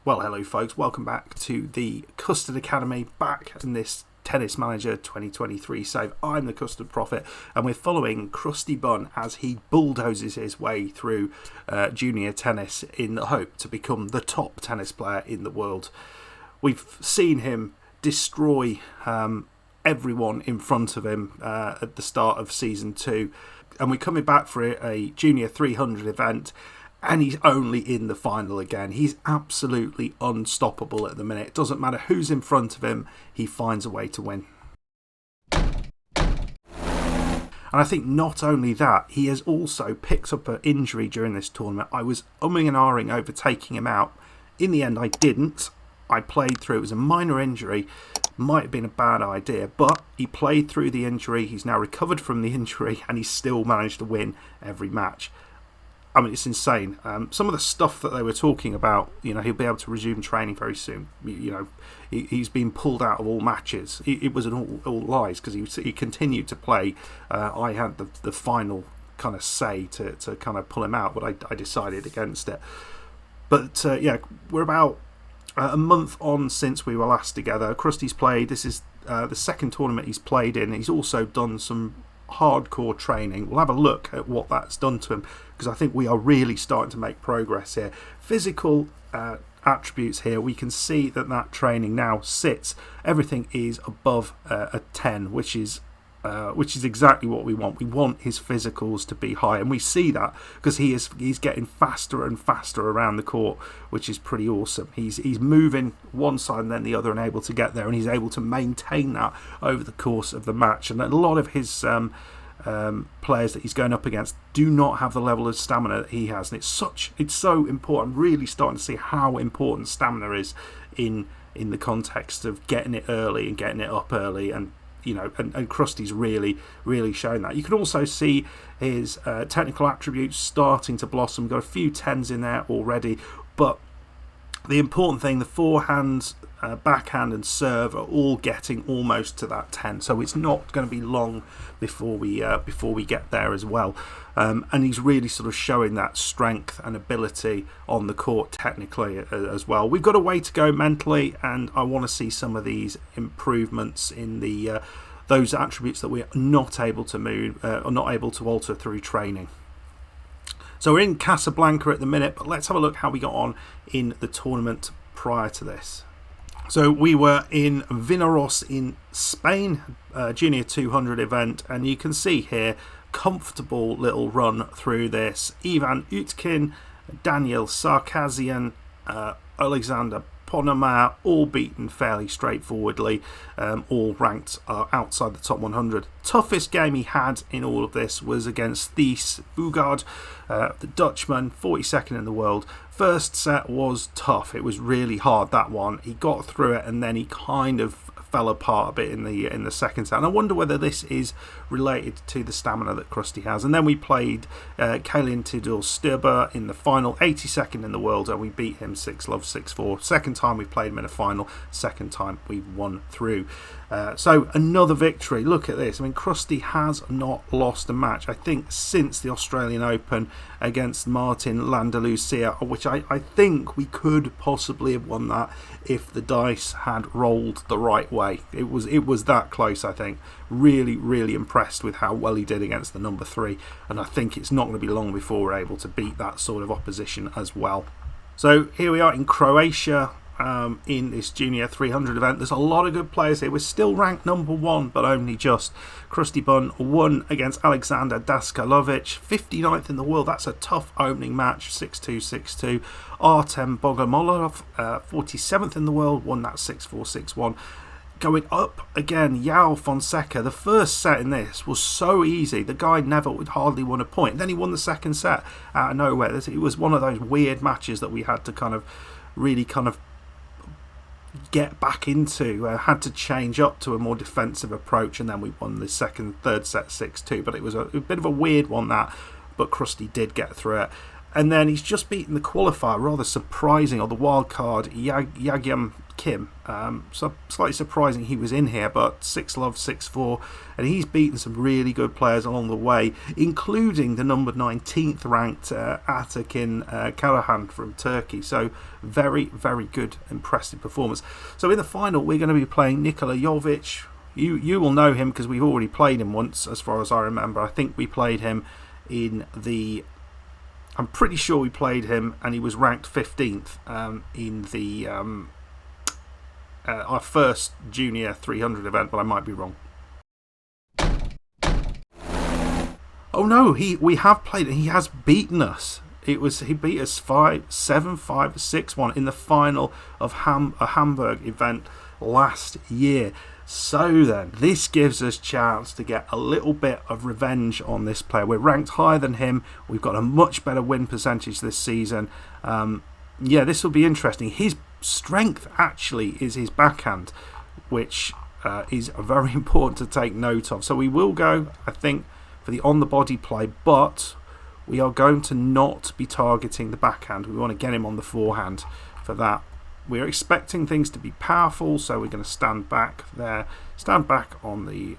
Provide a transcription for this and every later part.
Well, hello folks, welcome back to the Custard Academy, back in this Tennis Manager 2023 save. I'm the Custard Prophet, and we're following Crusty Bun as he bulldozes his way through junior tennis in the hope to become the top tennis player in the world. We've seen him destroy everyone in front of him at the start of Season 2, and we're coming back for a Junior 300 event, and he's only in the final again. He's absolutely unstoppable at the minute. It doesn't matter who's in front of him, he finds a way to win. And I think not only that, he has also picked up an injury during this tournament. I was umming and ahhing over taking him out. In the end, I didn't. I played through. It was a minor injury. Might have been a bad idea, but he played through the injury. He's now recovered from the injury, and he's still managed to win every match. I mean, it's insane. Some of the stuff that they were talking about, you know, he'll be able to resume training very soon. You know, he's been pulled out of all matches. It was all lies because he continued to play. I had the final kind of say to kind of pull him out, but I decided against it. But yeah, we're about a month on since we were last together. Krusty's played. This is the second tournament he's played in. He's also done some hardcore training. We'll have a look at what that's done to him, because I think we are really starting to make progress here. Physical attributes here, we can see that training now sits, everything is above a 10, which is exactly what we want. We want his physicals to be high, and we see that because he's getting faster and faster around the court, which is pretty awesome. He's moving one side and then the other and able to get there, and he's able to maintain that over the course of the match. And a lot of his players that he's going up against do not have the level of stamina that he has, and it's so important. I'm really starting to see how important stamina is in the context of getting it early and getting it up early, and you know, and Krusty's really showing that. You can also see his technical attributes starting to blossom. We've got a few 10s in there already, but the important thing, the forehand, backhand and serve are all getting almost to that 10, so it's not going to be long before we get there as well. And he's really sort of showing that strength and ability on the court technically as well. We've got a way to go mentally, and I want to see some of these improvements in the those attributes that we're not able to move or not able to alter through training. So we're in Casablanca at the minute, but let's have a look how we got on in the tournament prior to this. So we were in Vinaros in Spain, Junior 200 event, and you can see here, comfortable little run through this. Ivan Utkin, Daniel Sarkazian, Alexander Ponomar, all beaten fairly straightforwardly, all ranked outside the top 100. Toughest game he had in all of this was against Thies Bugard, the Dutchman, 42nd in the world. First set was tough. It was really hard, that one. He got through it, and then he kind of fell apart a bit in the second set, and I wonder whether this is related to the stamina that Krusty has. And then we played Kalin Tidor Sturber in the final, 82nd in the world, and we beat him 6-love, 6-4. Second time we played him in a final, second time we won through. So another victory. Look at this. I mean, Krusty has not lost a match, I think, since the Australian Open against Martin Landalucia, which I think we could possibly have won that if the dice had rolled the right way. It was that close, I think. Really impressed with how well he did against the number 3, and I think it's not going to be long before we're able to beat that sort of opposition as well. So here we are in Croatia, in this Junior 300 event. There's a lot of good players here. We're still ranked number 1, but only just. Crusty Bun won against Alexander Daskalovic, 59th in the world. That's a tough opening match, 6-2, 6-2. Artem Bogomolov, 47th in the world, won that 6-4, 6-1. Going up again, Yao Fonseca. The first set in this was so easy. The guy never would hardly won a point. Then he won the second set out of nowhere. It was one of those weird matches that we had to really get back into. Had to change up to a more defensive approach, and then we won the third set 6-2. But it was a bit of a weird one, that, but Krusty did get through it. And then he's just beaten the qualifier, rather surprising, or the wild card, Yagyam Kim. So slightly surprising he was in here, but 6-love, 6-4, and he's beaten some really good players along the way, including the number 19th ranked Atakin Karahan from Turkey. So very, very good, impressive performance. So in the final, we're going to be playing Nikola Jovic. You will know him because we've already played him once, as far as I remember. I think we played him in the... I'm pretty sure we played him, and he was ranked 15th in the our first junior 300 event, but I might be wrong. Oh no, we have played. He has beaten us. He beat us 5-7, 5-6-1 in the final of a Hamburg event last year. So then, this gives us chance to get a little bit of revenge on this player. We're ranked higher than him. We've got a much better win percentage this season. Yeah, this will be interesting. His strength actually is his backhand, which is very important to take note of. So we will go, I think, for the on-the-body play, but we are going to not be targeting the backhand. We want to get him on the forehand for that. We're expecting things to be powerful, so we're going to stand back there, stand back on the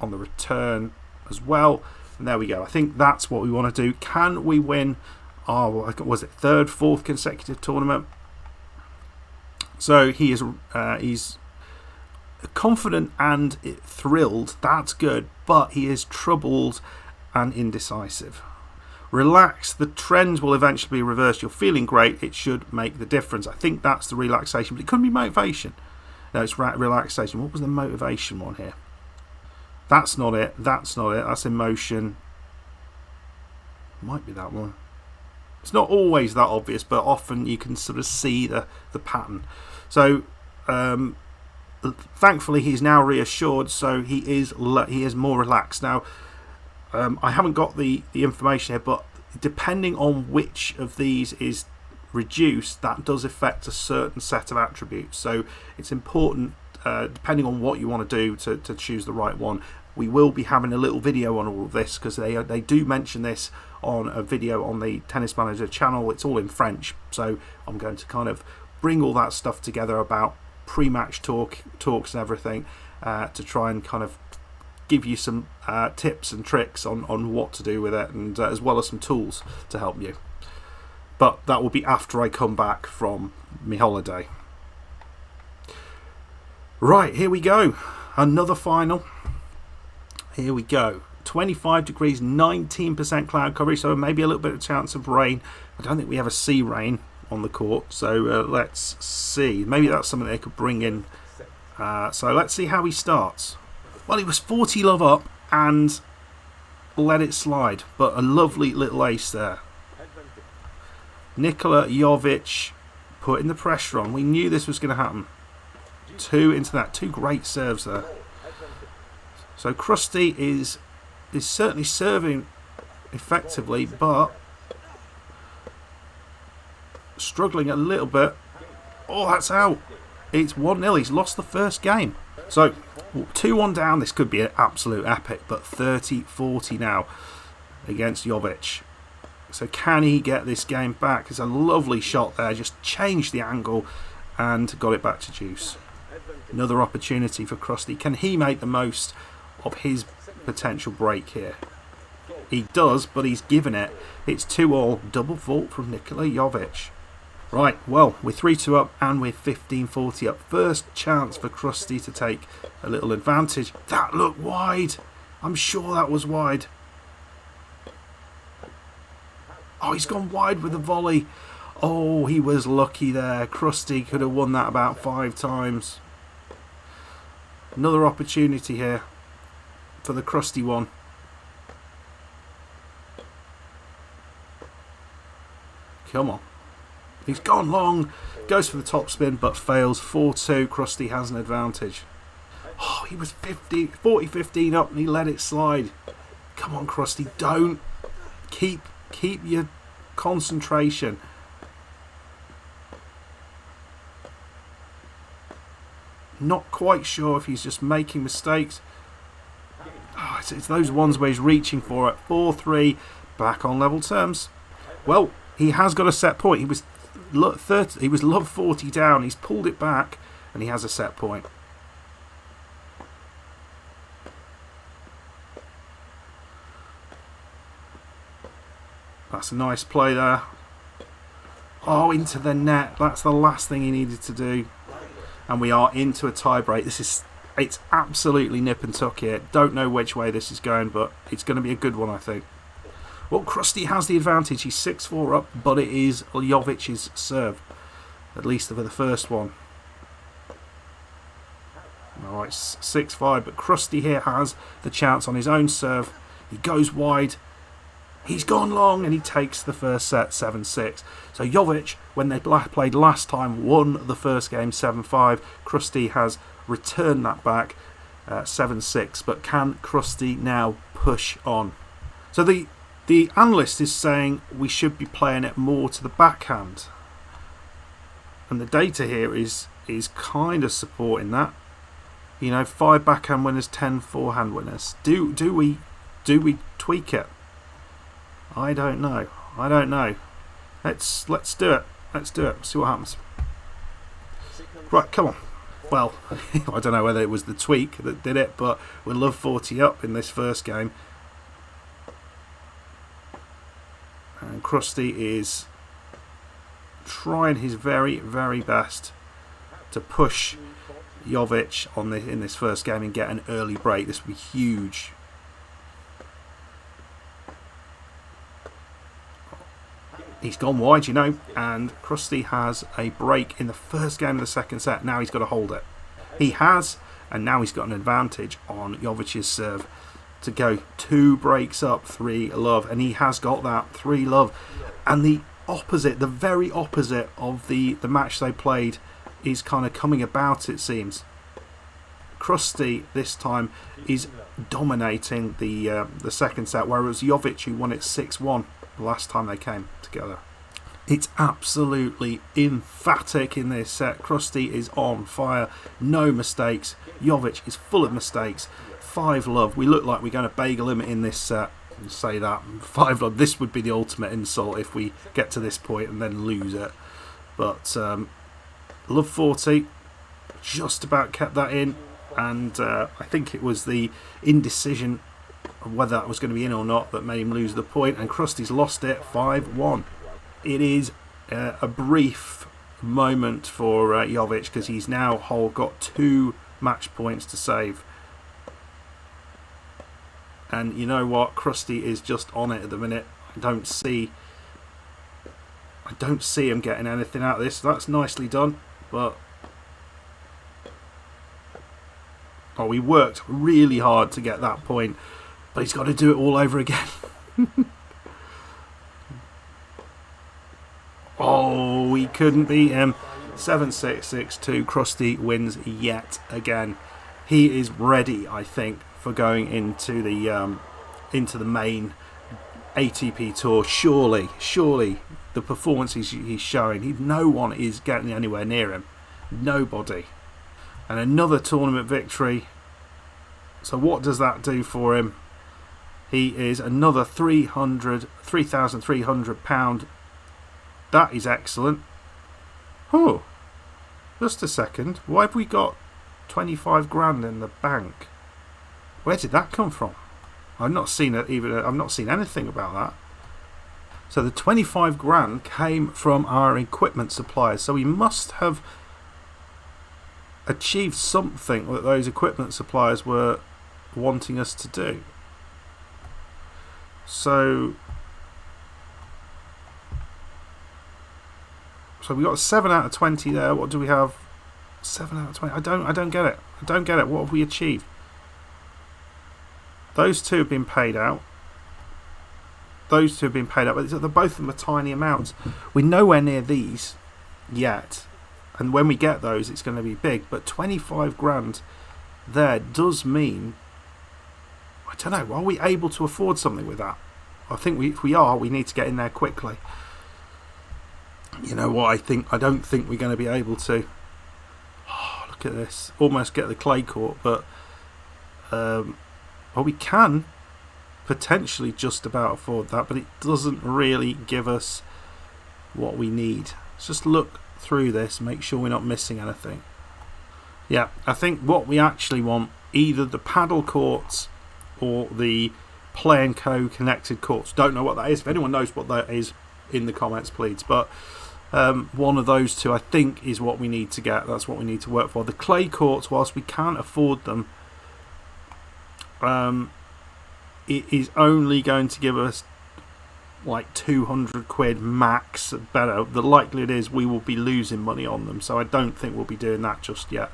return as well, and there we go. I think that's what we want to do. Can we win our, was it third, fourth consecutive tournament? So he's confident and thrilled. That's good, but he is troubled and indecisive. Relax, the trends will eventually be reversed. You're feeling great, it should make the difference. I think that's the relaxation, but it could be motivation. No, it's relaxation. What was the motivation one here? That's not it, that's not it, that's emotion. Might be that one. It's not always that obvious, but often you can sort of see the pattern. So, thankfully he's now reassured, so he is more relaxed. Now, I haven't got the information here, but depending on which of these is reduced, that does affect a certain set of attributes. So it's important, depending on what you want to do, to choose the right one. We will be having a little video on all of this because they do mention this on a video on the Tennis Manager channel. It's all in French, so I'm going to kind of bring all that stuff together about pre-match talks and everything to try and kind of give you some tips and tricks on what to do with it, and as well as some tools to help you. But that will be after I come back from my holiday. Right, here we go. Another final. Here we go. 25 degrees, 19% cloud coverage, so maybe a little bit of chance of rain. I don't think we ever see rain on the court, so let's see. Maybe that's something they could bring in. So let's see how he starts. Well, he was 40-love up and let it slide, but a lovely little ace there. Nikola Jovic putting the pressure on. We knew this was going to happen. Two into that. Two great serves there. So Crusty is certainly serving effectively, but struggling a little bit. Oh, that's out. It's 1-0. He's lost the first game. So 2-1 down. This could be an absolute epic, but 30-40 now against Jovic. So can he get this game back? It's a lovely shot there. Just changed the angle and got it back to deuce. Another opportunity for Crusty. Can he make the most of his potential break here? He does, but he's given it. It's 2-all. Double fault from Nikola Jovic. Right, well, we're 3-2 up and we're 15-40 up. First chance for Crusty to take a little advantage. That looked wide. I'm sure that was wide. Oh, he's gone wide with the volley. Oh, he was lucky there. Crusty could have won that about 5 times. Another opportunity here for the Crusty one. Come on. He's gone long, goes for the topspin, but fails. 4-2. Crusty has an advantage. Oh, he was 40-15 up and he let it slide. Come on, Crusty, don't. Keep your concentration. Not quite sure if he's just making mistakes. Oh, it's those ones where he's reaching for it. 4-3, back on level terms. Well, he has got a set point. He was love 40 down. He's pulled it back, and he has a set point. That's a nice play there. Oh, into the net. That's the last thing he needed to do. And we are into a tie break. It's absolutely nip and tuck here. Don't know which way this is going, but it's going to be a good one, I think. Well, Crusty has the advantage. He's 6-4 up, but it is Jovic's serve. At least for the first one. Alright, 6-5, but Crusty here has the chance on his own serve. He goes wide. He's gone long, and he takes the first set 7-6. So Jovic, when they played last time, won the first game 7-5. Crusty has returned that back 7-6. But can Crusty now push on? So the analyst is saying we should be playing it more to the backhand. And the data here is kind of supporting that. You know, 5 backhand winners, 10 forehand winners. Do we tweak it? I don't know. Let's do it. See what happens. Right, come on. Well, I don't know whether it was the tweak that did it, but we're love 40 up in this first game. And Crusty is trying his very, very best to push Jovic in this first game and get an early break. This would be huge. He's gone wide, you know, and Crusty has a break in the first game of the second set. Now he's got to hold it. He has, and now he's got an advantage on Jovic's serve to go 2 breaks up, 3 love, and he has got that 3 love. And the very opposite of the match they played is kind of coming about, it seems. Crusty this time is dominating the second set, whereas Jovic, who won it 6-1 the last time they came together. It's absolutely emphatic in this set. Crusty is on fire, no mistakes. Jovic is full of mistakes. 5 love. We look like we're going to bagel him in this set. I'll say that. 5 love. This would be the ultimate insult if we get to this point and then lose it. But love 40 just about kept that in, and I think it was the indecision of whether that was going to be in or not that made him lose the point, and Crusty's lost it 5-1. It is a brief moment for Jovic, because he's now got 2 match points to save. And you know what? Crusty is just on it at the minute. I don't see him getting anything out of this. That's nicely done, but he worked really hard to get that point, but he's got to do it all over again. He couldn't beat him. 7-6, 6-2. Crusty wins yet again. He is ready, I think, for going into the main ATP tour. Surely the performances he's showing, no one is getting anywhere near him. Nobody. And another tournament victory. So what does that do for him? He is another £3,300. That is excellent. Oh, just a second. Why have we got 25 grand in the bank? Where did that come from? I've not seen it even. I've not seen anything about that. So the 25 grand came from our equipment suppliers. So we must have achieved something that those equipment suppliers were wanting us to do. So we got a 7 out of 20 there. What do we have? 7 out of 20. I don't get it. What have we achieved? Those 2 have been paid out. But both of them are tiny amounts. We're nowhere near these yet. And when we get those, it's going to be big. But 25 grand there does mean, I don't know, are we able to afford something with that? I think if we are, we need to get in there quickly. You know what, I don't think we're going to be able to. Oh, look at this. Almost get the clay court, but we can potentially just about afford that, but it doesn't really give us what we need. Let's just look through this, make sure we're not missing anything. Yeah, I think what we actually want, either the paddle courts or the Play & Co connected courts. Don't know what that is. If anyone knows what that is, in the comments please. But one of those two I think is what we need to get. That's what we need to work for. The clay courts, whilst we can't afford them, it is only going to give us like 200 quid max better. The likelihood is we will be losing money on them, so I don't think we'll be doing that just yet.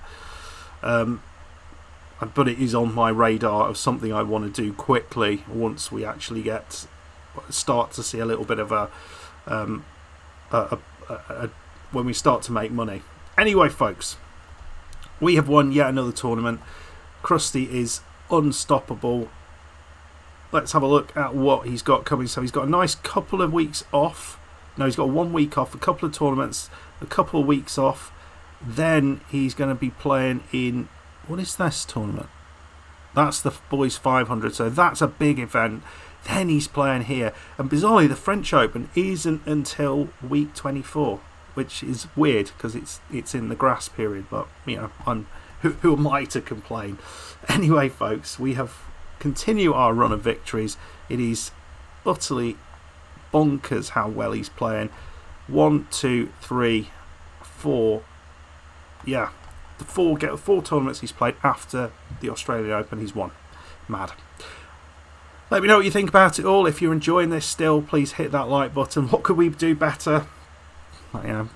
But it is on my radar of something I want to do quickly once we actually start to see a little bit of when we start to make money. Anyway, folks, we have won yet another tournament. Crusty is unstoppable. Let's have a look at what he's got coming. So he's got a nice couple of weeks off. No, he's got 1 week off, a couple of tournaments, a couple of weeks off. Then he's going to be playing in, what is this tournament? That's the Boys 500, so that's a big event. Then he's playing here. And bizarrely, the French Open isn't until week 24, which is weird because it's in the grass period. But, you know, who am I to complain? Anyway, folks, we have continue our run of victories. It is utterly bonkers how well he's playing. 1, 2, 3, 4. Yeah, the four tournaments he's played after the Australian Open, he's won. Mad. Let me know what you think about it all. If you're enjoying this still, please hit that like button. What could we do better? I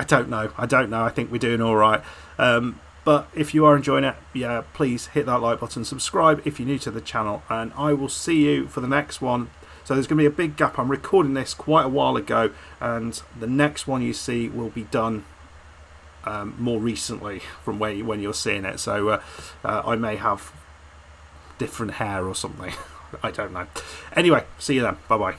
don't know. I think we're doing all right. But if you are enjoying it, yeah, please hit that like button. Subscribe if you're new to the channel, and I will see you for the next one. So there's going to be a big gap. I'm recording this quite a while ago, and the next one you see will be done more recently from when you're seeing it. So I may have different hair or something. I don't know. Anyway, see you then. Bye bye.